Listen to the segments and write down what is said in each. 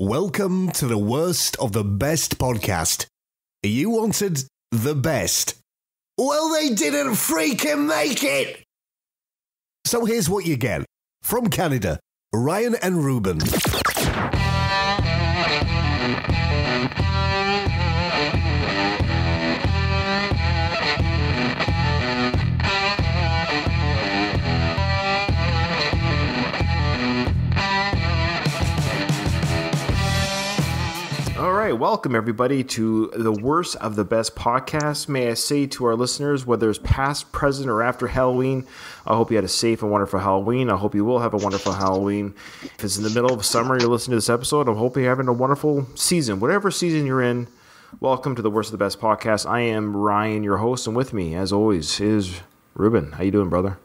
Welcome to the worst of the best podcast. You wanted the best. Well, they didn't freaking make it! So here's what you get. From Canada, Ryan and Ruban. All right, welcome everybody to the worst of the best podcast. May I say to our listeners, whether it's past, present, or after Halloween, I hope you had a safe and wonderful Halloween. I hope you will have a wonderful Halloween. If it's in the middle of summer, you're listening to this episode, I hope you're having a wonderful season. Whatever season you're in, welcome to the worst of the best podcast. I am Ryan, your host, and with me, as always, is Ruben. How you doing, brother?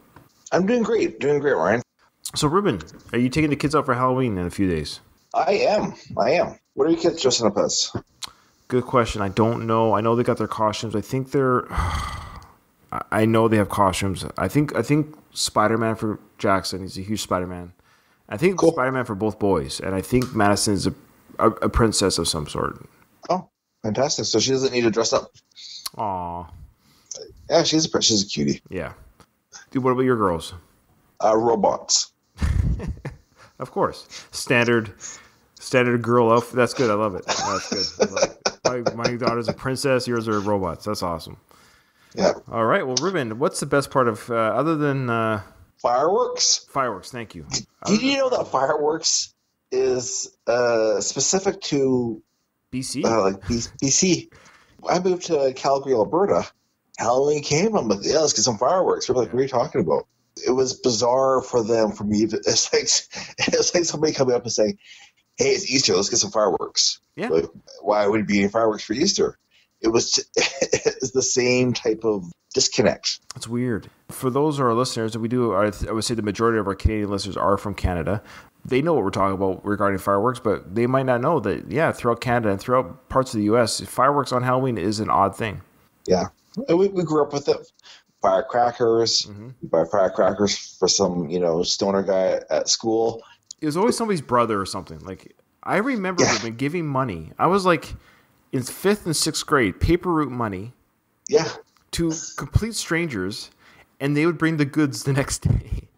I'm doing great, Ryan. So, Ruben, are you taking the kids out for Halloween in a few days? I am. What are your kids dressing up as? Good question. I don't know. I know they got their costumes. I think they're... I know they have costumes. I think Spider-Man for Jackson. He's a huge Spider-Man. I think cool. Spider-Man for both boys. And I think Madison is a princess of some sort. Oh, fantastic. So she doesn't need to dress up. Aw. Yeah, she's a cutie. Yeah. Dude, what about your girls? Robots. Of course. Standard girl outfit. That's good. I love it. That's good. I love it. My daughter's a princess. Yours are robots. That's awesome. Yeah. All right. Well, Ruben, what's the best part of other than fireworks? Fireworks. Thank you. Did you know that fireworks is specific to BC? BC. I moved to Calgary, Alberta. Halloween came. I'm like, yeah, let's get some fireworks. We're like, what are you talking about? It was bizarre for me. It's like somebody coming up and saying, hey, it's Easter. Let's get some fireworks. Yeah. Like, why would it be any fireworks for Easter? It's the same type of disconnect. It's weird. For those of our listeners, I would say the majority of our Canadian listeners are from Canada. They know what we're talking about regarding fireworks, but they might not know that, throughout Canada and throughout parts of the U.S., fireworks on Halloween is an odd thing. Yeah. We grew up with it. Firecrackers. Mm-hmm. We buy firecrackers for some, stoner guy at school. It was always somebody's brother or something. Like, I remember them giving money. I was like in 5th and 6th grade, paper route money. Yeah. To complete strangers, and they would bring the goods the next day.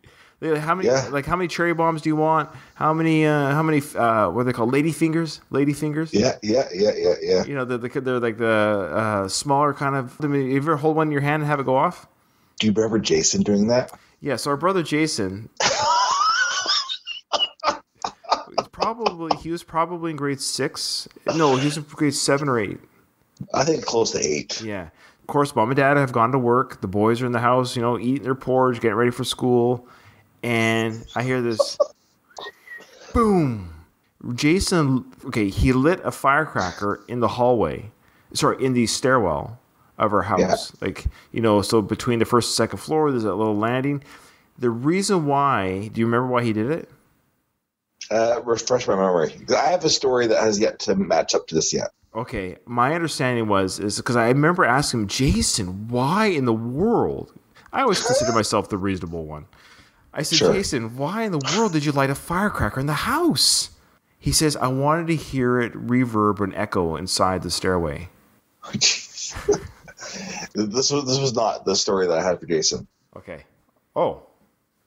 How many cherry bombs do you want? How many what are they called? Lady fingers? Yeah. They're like the smaller kind of. I mean, you ever hold one in your hand and have it go off? Do you remember Jason doing that? Yeah, so our brother Jason, he was probably in grade 6. No, he was in grade 7 or 8. I think close to 8. Yeah. Of course, mom and dad have gone to work. The boys are in the house, eating their porridge, getting ready for school. And I hear this boom. Jason, he lit a firecracker in the hallway. Sorry, in the stairwell of our house. Yeah. So between the first and second floor, there's that little landing. The reason why, do you remember why he did it? Refresh my memory. I have a story that has yet to match up to this yet. Okay. My understanding is because I remember asking him, Jason, why in the world? I always consider myself the reasonable one. I said, sure. Jason, why in the world did you light a firecracker in the house? He says, I wanted to hear it reverb and echo inside the stairway. This was not the story that I had for Jason. Okay. Oh.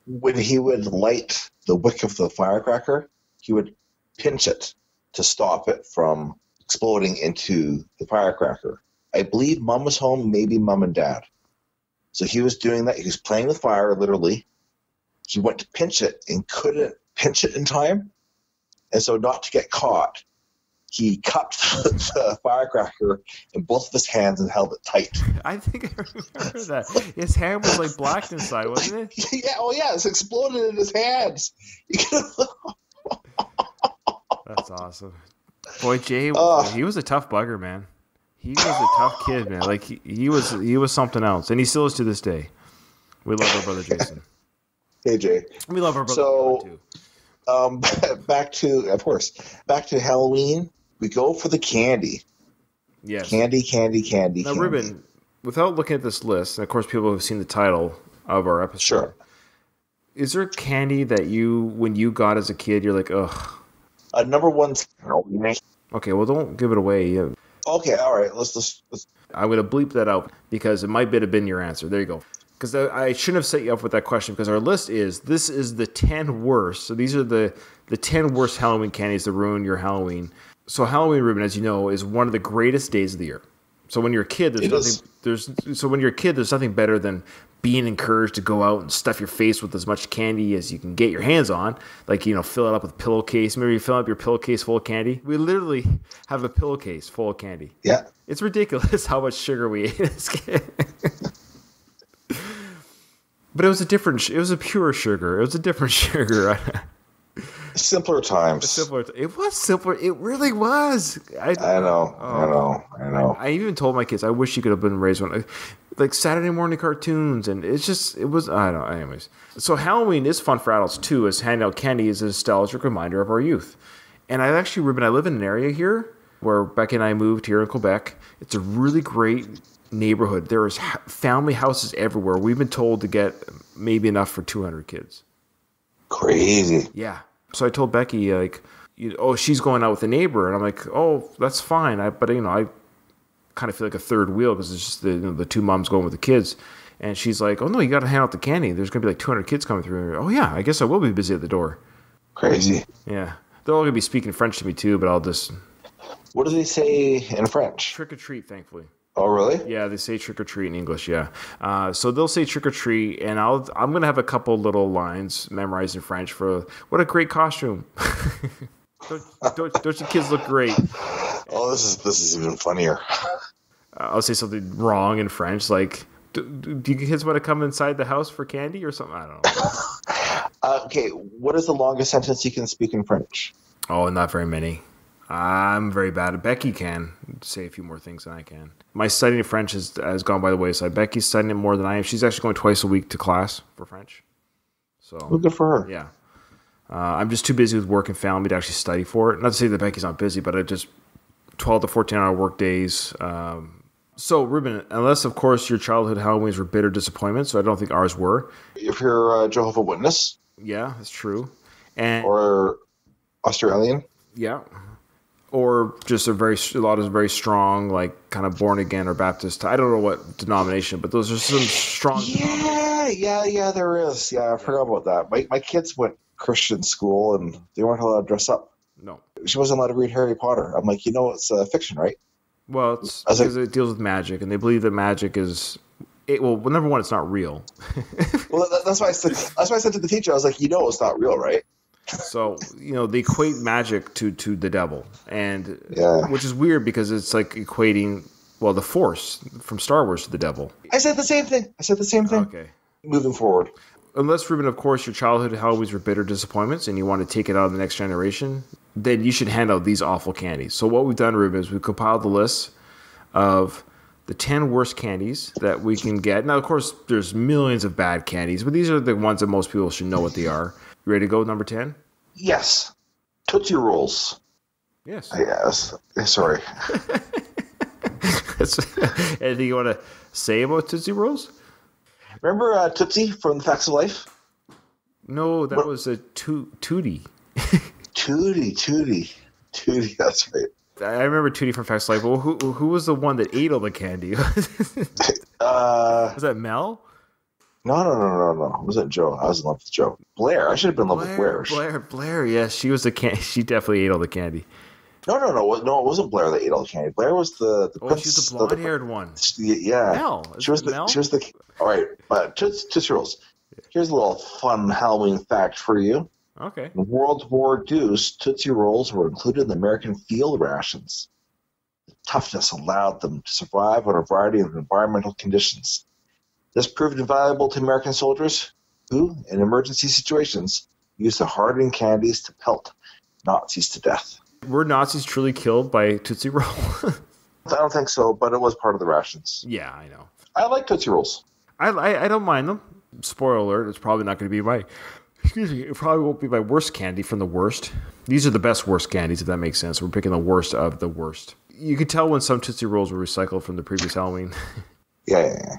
When he would light the wick of the firecracker, he would pinch it to stop it from exploding into the firecracker. I believe mom was home, maybe mom and dad. So he was doing that. He was playing with fire, literally. He went to pinch it and couldn't pinch it in time. And so not to get caught, he cupped the firecracker in both of his hands and held it tight. I think I remember that. His hand was like black inside, wasn't it? Yeah, it's exploded in his hands. That's awesome. Boy, Jay, he was a tough bugger, man. He was a tough kid, man. Like he was something else, and he still is to this day. We love our brother Jason. Hey, Jay. We love our brother too. Back to Halloween. We go for the candy. Yes. Candy. Now, Ruben, without looking at this list, and of course people have seen the title of our episode. Sure. Is there candy that when you got as a kid, you're like, ugh, Number one. Okay, well, don't give it away. Okay, all right. Let's. I'm going to bleep that out because it might have been your answer. There you go. Because I shouldn't have set you up with that question because our list is, this is the 10 worst. So these are the 10 worst Halloween candies that ruin your Halloween. So Halloween, Ruben, as you know, is one of the greatest days of the year. So when you're a kid, there's nothing better than being encouraged to go out and stuff your face with as much candy as you can get your hands on. Like, fill it up with a pillowcase. Maybe you fill up your pillowcase full of candy. We literally have a pillowcase full of candy. Yeah. It's ridiculous how much sugar we ate as kids. But it was a pure sugar. It was a different sugar. Simpler times. It was simpler. It really was. I know. I even told my kids, I wish you could have been raised one. Like Saturday morning cartoons, and I don't know. Anyways. So Halloween is fun for adults too, as handing out candy is a nostalgic reminder of our youth. And Ruben, I live in an area here where Becky and I moved here in Quebec. It's a really great neighborhood. There is family houses everywhere. We've been told to get maybe enough for 200 kids. Crazy. Yeah. So I told Becky, she's going out with a neighbor. And I'm like, oh, that's fine. I kind of feel like a third wheel because it's just the two moms going with the kids. And she's like, oh, no, you got to hand out the candy. There's going to be like 200 kids coming through. Oh, yeah, I guess I will be busy at the door. Crazy. Yeah. They're all going to be speaking French to me, too, but I'll just... What do they say in French? Trick or treat, thankfully. Oh, really? Yeah, they say trick or treat in English, yeah. So they'll say trick or treat, and I'm going to have a couple little lines memorized in French for, what a great costume. don't your kids look great? Oh, this is even funnier. I'll say something wrong in French, like, do you kids want to come inside the house for candy or something? I don't know. Okay, what is the longest sentence you can speak in French? Oh, not very many. I'm very bad at Becky can say a few more things than I can. My studying of French has gone by the wayside. Becky's studying it more than I am. She's actually going twice a week to class for French. So well, good for her. Yeah. I'm just too busy with work and family to actually study for it. Not to say that Becky's not busy, but I just 12 to 14-hour work days. So, Ruben, unless, of course, your childhood Halloweens were bitter disappointments, so I don't think ours were. If you're a Jehovah's Witness. Yeah, that's true. Or Australian. Yeah. Or just a lot of very strong, like kind of born again or Baptist. I don't know what denomination, but those are some strong. Yeah, there is. Yeah, I forgot about that. My kids went Christian school and they weren't allowed to dress up. No. She wasn't allowed to read Harry Potter. I'm like, it's fiction, right? Well, it's because it deals with magic, and they believe that magic is. Well, number one, it's not real. Well, that's why I said to the teacher, I was like, it's not real, right? So, they equate magic to the devil, and which is weird because it's like equating, the Force from Star Wars to the devil. I said the same thing. Okay. Moving forward. Unless, Ruben, of course, your childhood Halloweens were bitter disappointments and you want to take it out of the next generation, then you should hand out these awful candies. So what we've done, Ruben, is we've compiled the list of the 10 worst candies that we can get. Now, of course, there's millions of bad candies, but these are the ones that most people should know what they are. You ready to go with number 10? Yes. Tootsie Rolls. Yes. Yes. Sorry. Anything you want to say about Tootsie Rolls? Remember Tootsie from The Facts of Life? No, that was a Tootie. Tootie, that's right. I remember Tootie from Facts of Life. Well, who was the one that ate all the candy? Was that Mel? No. It wasn't Joe. I was in love with Joe. Blair. I should have been in love with Blair. Blair. Yes, she was she definitely ate all the candy. No. It wasn't Blair that ate all the candy. Blair was the prince. She's the blonde-haired one. Yeah. Mel. She was the. All right, but Tootsie Rolls. Here's a little fun Halloween fact for you. Okay. In World War II, Tootsie Rolls were included in the American field rations. The toughness allowed them to survive on a variety of environmental conditions. This proved invaluable to American soldiers who, in emergency situations, used the hardened candies to pelt Nazis to death. Were Nazis truly killed by Tootsie Roll? I don't think so, but it was part of the rations. Yeah, I know. I like Tootsie Rolls. I don't mind them. Spoiler alert, it's probably not going to be it probably won't be my worst candy from the worst. These are the best worst candies, if that makes sense. We're picking the worst of the worst. You could tell when some Tootsie Rolls were recycled from the previous Halloween. Yeah.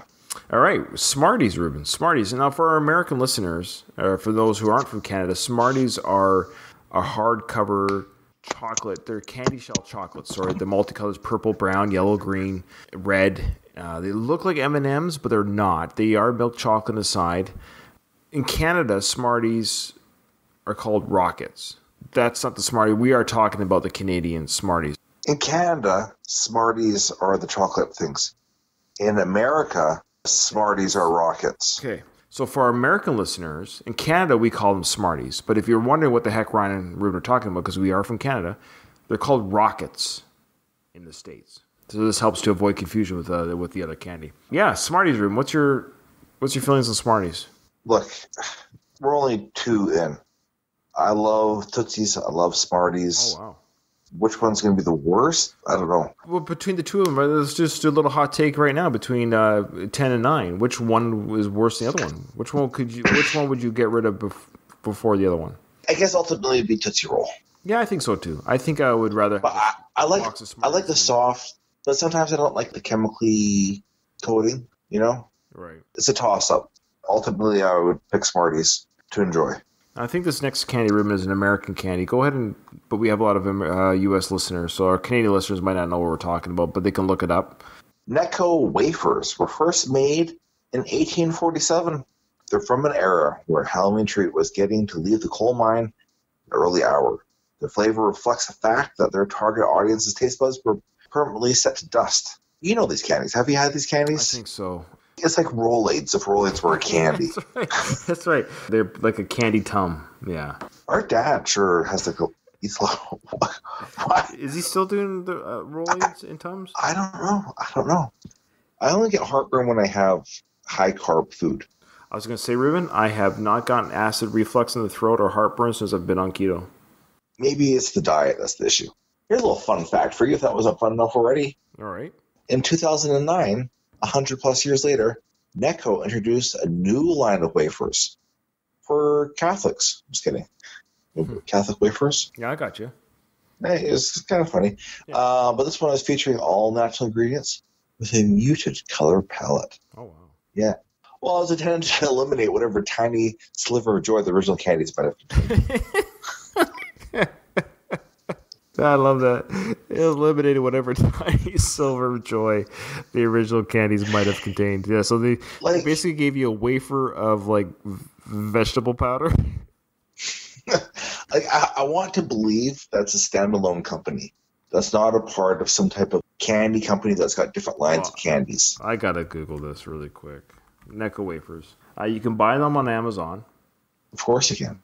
All right, Smarties, Ruben. Smarties. And now for our American listeners, for those who aren't from Canada, Smarties are a hardcover chocolate. They're candy shell chocolates. Sorry, the multicolors: purple, brown, yellow, green, red. They look like M&Ms, but they're not. They are milk chocolate inside. In Canada, Smarties are called Rockets. That's not the Smartie. We are talking about the Canadian Smarties. In Canada, Smarties are the chocolate things. In America, Smarties are Rockets. Okay. So for our American listeners, in Canada, we call them Smarties. But if you're wondering what the heck Ryan and Ruben are talking about, because we are from Canada, they're called Rockets in the States. So this helps to avoid confusion with the other candy. Yeah, Smarties, Ruben. What's your feelings on Smarties? Look, we're only 2 in. I love Tootsies. I love Smarties. Oh, wow. Which one's going to be the worst? I don't know. Well, between the two of them, let's just do a little hot take right now. Between 10 and 9, which one is worse than the other one? Which one would you get rid of before the other one? I guess ultimately it'd be Tootsie Roll. Yeah, I think so too. I think I would rather. But I like the soft, but sometimes I don't like the chemically coating. You know, right? It's a toss up. Ultimately, I would pick Smarties to enjoy. I think this next candy, Ruben, is an American candy. Go ahead but we have a lot of U.S. listeners, so our Canadian listeners might not know what we're talking about, but they can look it up. Necco wafers were first made in 1847. They're from an era where Halloween treat was getting to leave the coal mine an early hour. Their flavor reflects the fact that their target audience's taste buds were permanently set to dust. You know these candies. Have you had these candies? I think so. It's like Rolaids if Rolaids were a candy. That's right. They're like a candy tum. Yeah. Our dad sure has to go. He's like, what? Is he still doing the Rolaids in tums? I don't know. I only get heartburn when I have high carb food. I was going to say, Ruben, I have not gotten acid reflux in the throat or heartburn since I've been on keto. Maybe it's the diet that's the issue. Here's a little fun fact for you if that wasn't fun enough already. All right. In 2009, 100 plus years later, Necco introduced a new line of wafers for Catholics. Just kidding. Catholic wafers. Yeah, I got you. Hey, it's kind of funny. Yeah. But this one is featuring all natural ingredients with a muted color palette. Oh, wow. Yeah. Well, it's intended to eliminate whatever tiny sliver of joy the original candies might have contained. I love that. It eliminated whatever tiny silver of joy the original candies might have contained. Yeah, so they basically gave you a wafer of like vegetable powder. I want to believe that's a standalone company. That's not a part of some type of candy company that's got different lines of candies. I gotta Google this really quick. Necco wafers. You can buy them on Amazon. Of course you can.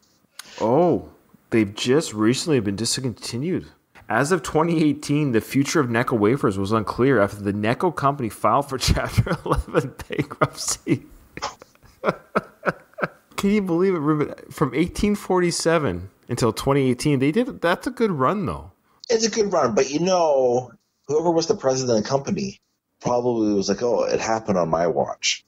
Oh, they've just recently been discontinued. As of 2018, the future of Necco wafers was unclear after the Necco company filed for Chapter 11 bankruptcy. Can you believe it, Ruben? From 1847 until 2018, they did. That's a good run, though. It's a good run, but whoever was the president of the company probably was like, "Oh, it happened on my watch."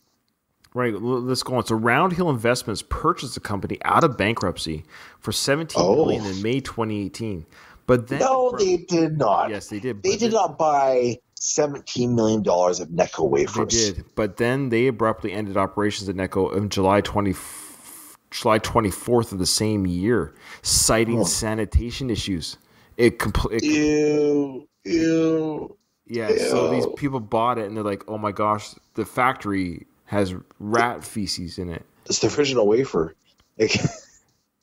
Right, let's go on. So Round Hill Investments purchased the company out of bankruptcy for $17 million in May 2018. But then they did not. Yes, they did. They did not buy $17 million of Necco wafers. They did, but then they abruptly ended operations at Necco on July 24th of the same year, citing sanitation issues. Ew. Yeah, so these people bought it, and they're like, oh my gosh, the factory has rat feces in it. It's the original wafer.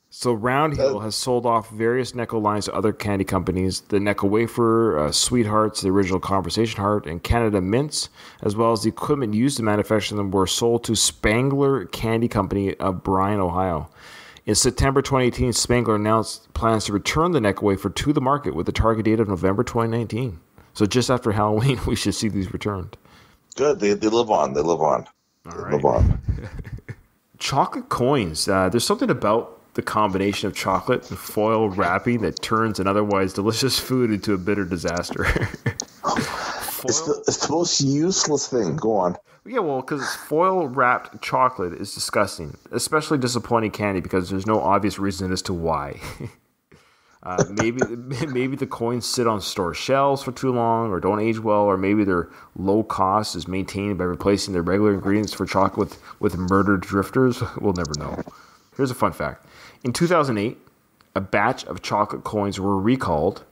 So Round Hill has sold off various Necco lines to other candy companies. The Necco Wafer, Sweethearts, the original Conversation Heart, and Canada Mints, as well as the equipment used to manufacture them, were sold to Spangler Candy Company of Bryan, Ohio. In September 2018, Spangler announced plans to return the Necco Wafer to the market with a target date of November 2019. So just after Halloween, we should see these returned. Good. They live on. They live on. All right. Chocolate coins. There's something about the combination of chocolate and foil wrapping that turns an otherwise delicious food into a bitter disaster. It's the most useless thing. Go on. Yeah, well, because foil wrapped chocolate is disgusting, especially disappointing candy because there's no obvious reason as to why. Maybe the coins sit on store shelves for too long or don't age well, or maybe their low cost is maintained by replacing their regular ingredients for chocolate with murdered drifters. We'll never know. Here's a fun fact. In 2008, a batch of chocolate coins were recalled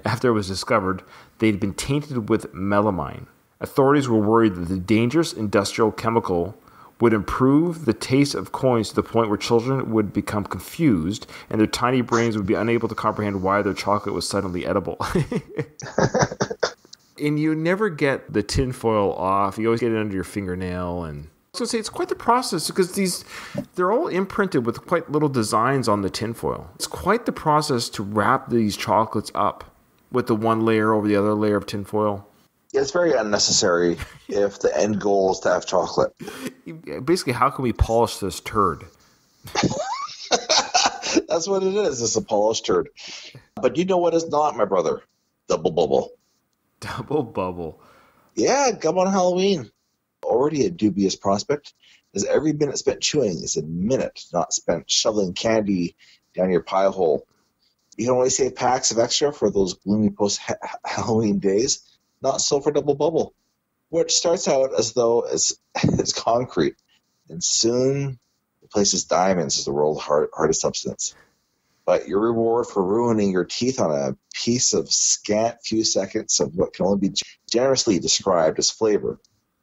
after it was discovered they'd been tainted with melamine. Authorities were worried that the dangerous industrial chemical would improve the taste of coins to the point where children would become confused and their tiny brains would be unable to comprehend why their chocolate was suddenly edible. And you never get the tinfoil off. You always get it under your fingernail. And I was going to say, it's quite the process because they're all imprinted with quite little designs on the tinfoil. It's quite the process to wrap these chocolates up with the one layer over the other layer of tinfoil. Yeah, it's very unnecessary if the end goal is to have chocolate. Basically, how can we polish this turd? That's what it is. It's a polished turd. But you know what is not, my brother? Double bubble. Double bubble. Yeah, gum on Halloween. Already a dubious prospect, as every minute spent chewing is a minute not spent shoveling candy down your pie hole. You can only save packs of extra for those gloomy post-Halloween days. Not so for double bubble, which starts out as though it's concrete, and soon replaces diamonds as the world's hardest substance. But your reward for ruining your teeth on a piece of scant few seconds of what can only be generously described as flavor,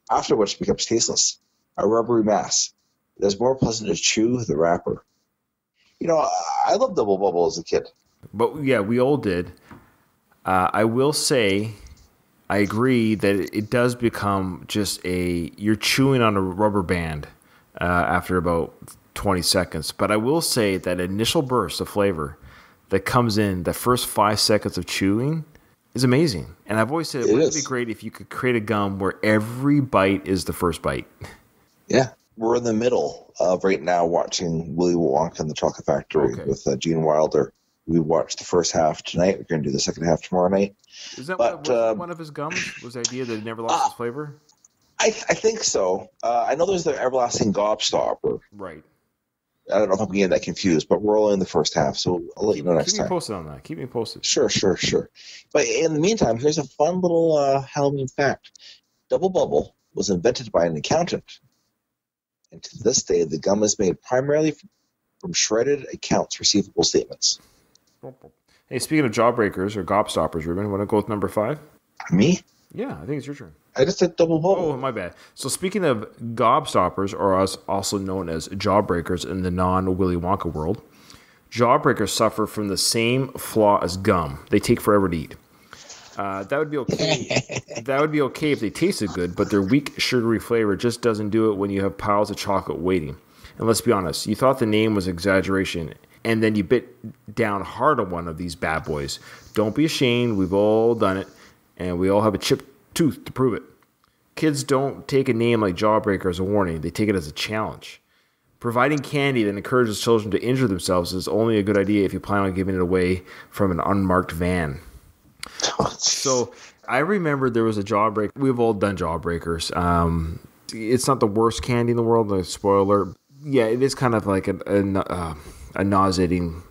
after which it becomes tasteless, a rubbery mass. It is more pleasant to chew the wrapper. You know, I loved double bubble as a kid. But yeah, we all did. I will say, I agree that it does become just you're chewing on a rubber band after about 20 seconds. But I will say that initial burst of flavor that comes in the first 5 seconds of chewing is amazing. And I've always said it would be great if you could create a gum where every bite is the first bite. Yeah. We're in the middle of right now watching Willy Wonka and the Chocolate Factory with Gene Wilder. We watched the first half tonight. We're going to do the second half tomorrow night. Is that one of his gums? Was the idea that it never lost its flavor? I think so. I know there's the Everlasting Gobstopper. Right. I don't know if I'm getting that confused, but we're only in the first half, so I'll let you know next time. Keep me posted on that. Keep me posted. Sure. But in the meantime, here's a fun little Halloween fact. Double Bubble was invented by an accountant. And to this day, the gum is made primarily from shredded accounts receivable statements. Hey, speaking of jawbreakers or gobstoppers, Ruben, want to go with number 5? Me? Yeah, I think it's your turn. I just said double bubble. Oh, my bad. So speaking of gobstoppers, or also known as jawbreakers in the non-Willy Wonka world, jawbreakers suffer from the same flaw as gum. They take forever to eat. That would be okay. That would be okay if they tasted good, but their weak, sugary flavor just doesn't do it when you have piles of chocolate waiting. And let's be honest, you thought the name was exaggeration, and then you bit down hard on one of these bad boys. Don't be ashamed. We've all done it, and we all have a chipped tooth to prove it. Kids don't take a name like Jawbreaker as a warning. They take it as a challenge. Providing candy that encourages children to injure themselves is only a good idea if you plan on giving it away from an unmarked van. So I remember there was a Jawbreaker. We've all done Jawbreakers. It's not the worst candy in the world, like spoiler. Yeah, it is kind of like a nauseating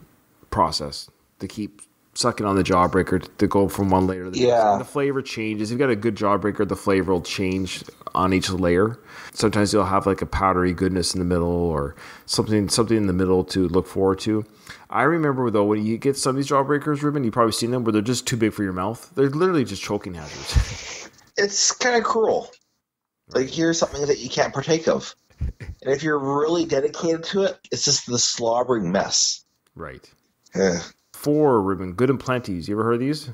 process to keep sucking on the Jawbreaker to go from one layer to the next. And the flavor changes. If you've got a good Jawbreaker, the flavor will change on each layer. Sometimes you'll have like a powdery goodness in the middle or something in the middle to look forward to. I remember, though, when you get some of these Jawbreakers, Ruben, you've probably seen them where they're just too big for your mouth. They're literally just choking hazards. It's kind of cruel. Like, here's something that you can't partake of. And if you're really dedicated to it, it's just the slobbering mess. Right. Yeah. 4, Ruben, Good and Plenty's. You ever heard of these?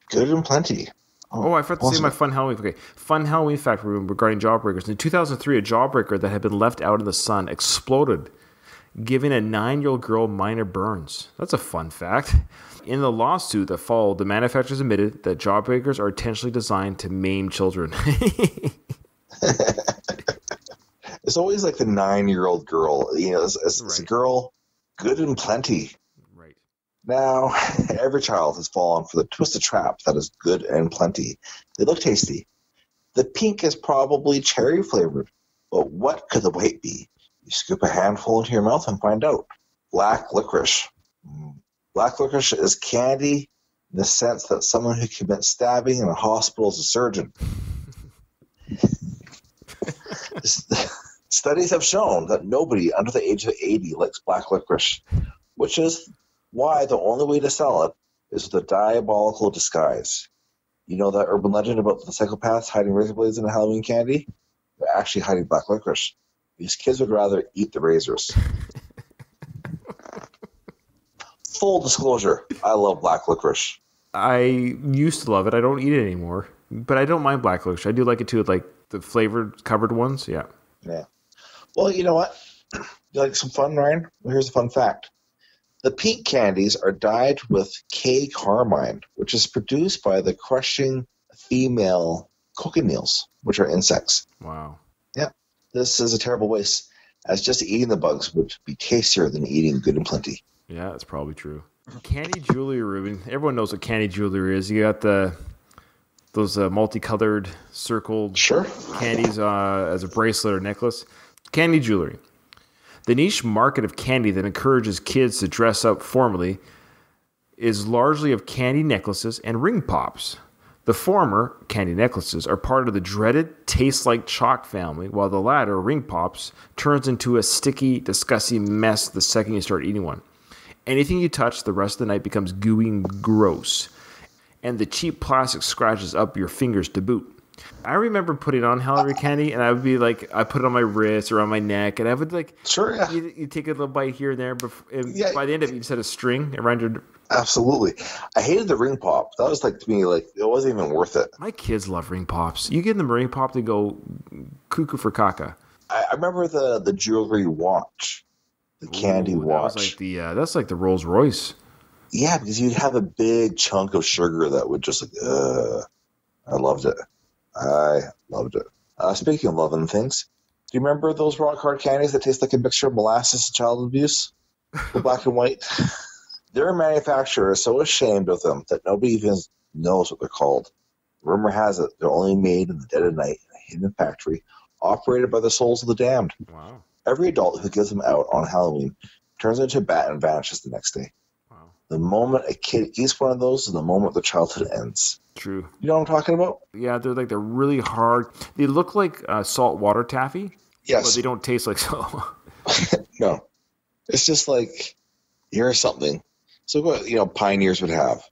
Good and Plenty. Oh, I forgot to say my fun Halloween. Okay, fun Halloween fact, Ruben, regarding Jawbreakers. In 2003, a Jawbreaker that had been left out in the sun exploded, giving a 9-year-old girl minor burns. That's a fun fact. In the lawsuit that followed, the manufacturers admitted that Jawbreakers are intentionally designed to maim children. It's always like the 9-year-old girl. You know, it's a girl, good and plenty. Right. Now, every child has fallen for the twisted trap that is good and plenty. They look tasty. The pink is probably cherry flavored, but what could the white be? You scoop a handful into your mouth and find out. Black licorice. Black licorice is candy in the sense that someone who commits stabbing in a hospital is a surgeon. Studies have shown that nobody under the age of 80 likes black licorice, which is why the only way to sell it is with a diabolical disguise. You know that urban legend about the psychopaths hiding razor blades in a Halloween candy? They're actually hiding black licorice. These kids would rather eat the razors. Full disclosure, I love black licorice. I used to love it. I don't eat it anymore. But I don't mind black licorice. I do like it too, like the flavored covered ones. Yeah. Yeah. Well, you know what? You like some fun, Ryan? Well, here's a fun fact. The pink candies are dyed with K carmine, which is produced by the crushing female cochineals, which are insects. Wow. Yeah. This is a terrible waste, as just eating the bugs would be tastier than eating good and plenty. Yeah, that's probably true. Candy jewelry, Ruben. Everyone knows what candy jewelry is. You got those multicolored circled candies as a bracelet or necklace. Candy jewelry. The niche market of candy that encourages kids to dress up formally is largely of candy necklaces and ring pops. The former, candy necklaces, are part of the dreaded taste-like chalk family, while the latter, ring pops, turns into a sticky, disgusting mess the second you start eating one. Anything you touch the rest of the night becomes gooey and gross, and the cheap plastic scratches up your fingers to boot. I remember putting on Halloween candy, and I would be like, I put it on my wrist or on my neck, and I would like, sure, yeah. You take a little bite here and there, by the end of it, you just had a string around your. Absolutely, I hated the ring pop. That was like to me, like it wasn't even worth it. My kids love ring pops. You give them a ring pop, they go cuckoo for caca. I remember the jewelry watch, the candy watch. That's like the Rolls Royce. Yeah, because you'd have a big chunk of sugar that would just like, I loved it. Speaking of loving things, do you remember those rock hard candies that taste like a mixture of molasses and child abuse? The black and white? Their manufacturer is so ashamed of them that nobody even knows what they're called. Rumor has it they're only made in the dead of night in a hidden factory operated by the souls of the damned. Wow. Every adult who gives them out on Halloween turns into a bat and vanishes the next day. Wow. The moment a kid eats one of those is the moment their childhood ends. True. You know what I'm talking about? Yeah, they're really hard. They look like saltwater taffy. Yes. But they don't taste like so. No. It's just like, here's something. So what, pioneers would have.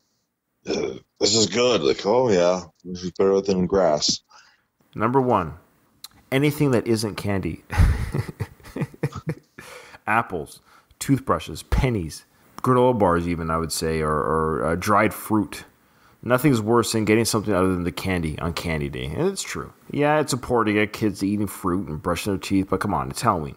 This is good. Like, oh yeah, this is better than grass. Number 1, anything that isn't candy. Apples, toothbrushes, pennies, granola bars even, I would say, or dried fruit. Nothing's worse than getting something other than the candy on candy day. And it's true. Yeah, it's important to get kids eating fruit and brushing their teeth, but come on, it's Halloween.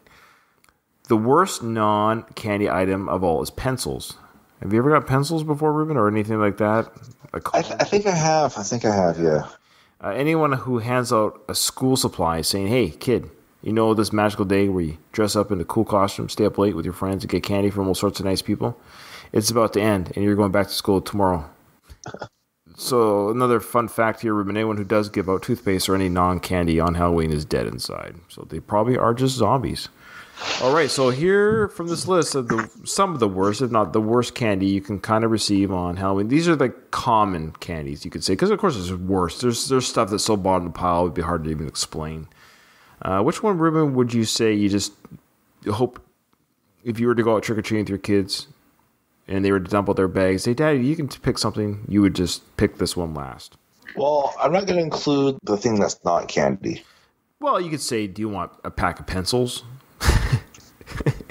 The worst non-candy item of all is pencils. Have you ever got pencils before, Ruben, or anything like that? I think I have. Yeah. Anyone who hands out a school supply saying, hey, kid, you know this magical day where you dress up in a cool costume, stay up late with your friends, and get candy from all sorts of nice people? It's about to end, and you're going back to school tomorrow. So another fun fact here, Ruben, anyone who does give out toothpaste or any non-candy on Halloween is dead inside. So they probably are just zombies. All right, so here from this list of some of the worst, if not the worst candy you can kind of receive on Halloween. These are the common candies, you could say, because of course there's worse. There's stuff that's so bottom of the pile it would be hard to even explain. Which one, Ruben, would you say you just hope if you were to go out trick-or-treating with your kids and they were to dump out their bags, say, Daddy, you can pick something, you would just pick this one last? Well, I'm not going to include the thing that's not candy. Well, you could say, do you want a pack of pencils?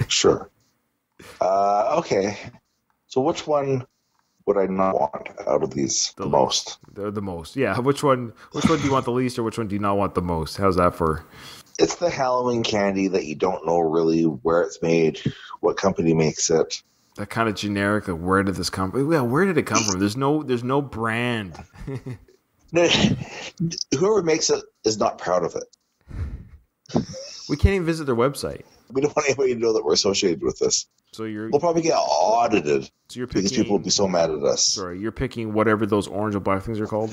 Sure. Okay. So which one would I not want out of these the most? They're the most. Yeah. Which one do you want the least, or which one do you not want the most? How's that for? It's the Halloween candy that you don't know really where it's made, what company makes it. That kind of generic. Like, where did this come from? Yeah, where did it come from? There's no brand. Whoever makes it is not proud of it. We can't even visit their website. We don't want anybody to know that we're associated with this. So we'll probably get audited. So you're picking, because people will be so mad at us. Sorry, you're picking whatever those orange or black things are called?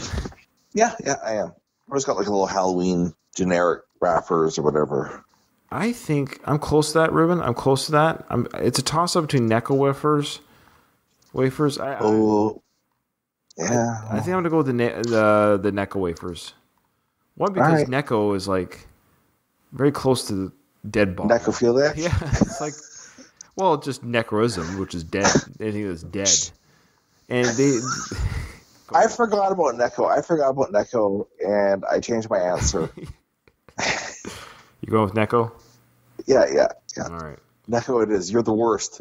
Yeah, I am. I've just got like a little Halloween generic wrappers or whatever. I think I'm close to that, Ruben. I'm close to that. It's a toss-up between Necco wafers. Yeah. I think I'm going to go with the Necco wafers. One, because Necco is like very close to the dead body. Necrophilia? Yeah, it's like Well, just necroism, which is dead. Anything that's dead. And they... I forgot about Necco, and I changed my answer. You going with Necco? Yeah. All right. Necco it is. You're the worst.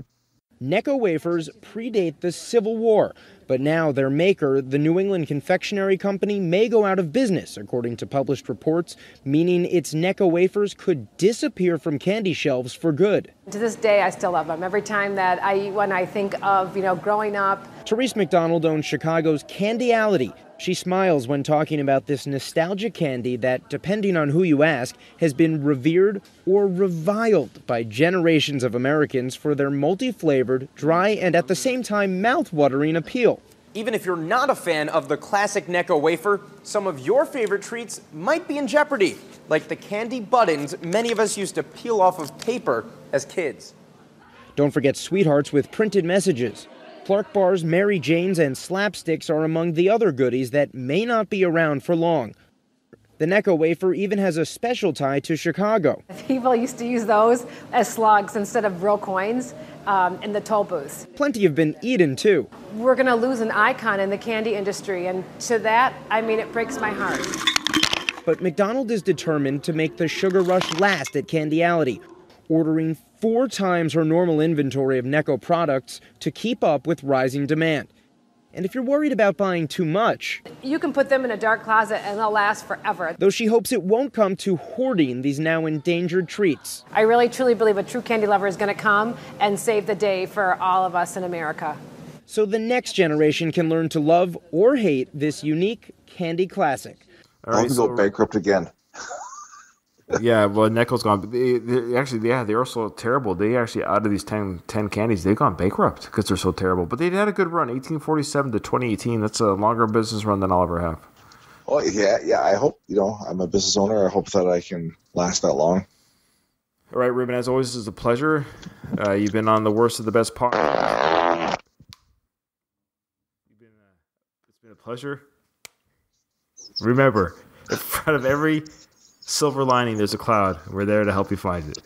Necco wafers predate the Civil War, but now their maker, the New England Confectionery Company, may go out of business, according to published reports, meaning its Necco wafers could disappear from candy shelves for good. To this day, I still love them. Every time that I eat one, I think of, growing up. Therese McDonald owns Chicago's Candyality. She smiles when talking about this nostalgic candy that, depending on who you ask, has been revered or reviled by generations of Americans for their multi-flavored, dry, and at the same time mouth-watering appeal. Even if you're not a fan of the classic Necco wafer, some of your favorite treats might be in jeopardy, like the candy buttons many of us used to peel off of paper as kids. Don't forget Sweethearts with printed messages. Clark bars, Mary Janes, and slapsticks are among the other goodies that may not be around for long. The Necco wafer even has a special tie to Chicago. People used to use those as slugs instead of real coins in the toll booths. Plenty have been eaten, too. We're going to lose an icon in the candy industry, and to that, it breaks my heart. But McDonald is determined to make the sugar rush last at Candyality, ordering 4 times her normal inventory of Necco products to keep up with rising demand. And if you're worried about buying too much, you can put them in a dark closet and they'll last forever. Though she hopes it won't come to hoarding these now endangered treats. I really truly believe a true candy lover is going to come and save the day for all of us in America. So the next generation can learn to love or hate this unique candy classic. All right, go bankrupt again. Yeah, well, Necco's gone. They're so terrible. They actually, out of these 10 candies, they've gone bankrupt because they're so terrible. But they had a good run, 1847 to 2018. That's a longer business run than I'll ever have. Oh, yeah. I hope, I'm a business owner. I hope that I can last that long. All right, Ruben, as always, this is a pleasure. You've been on the Worst of the Best podcast. It's been a pleasure. Remember, in front of every silver lining, there's a cloud. We're there to help you find it.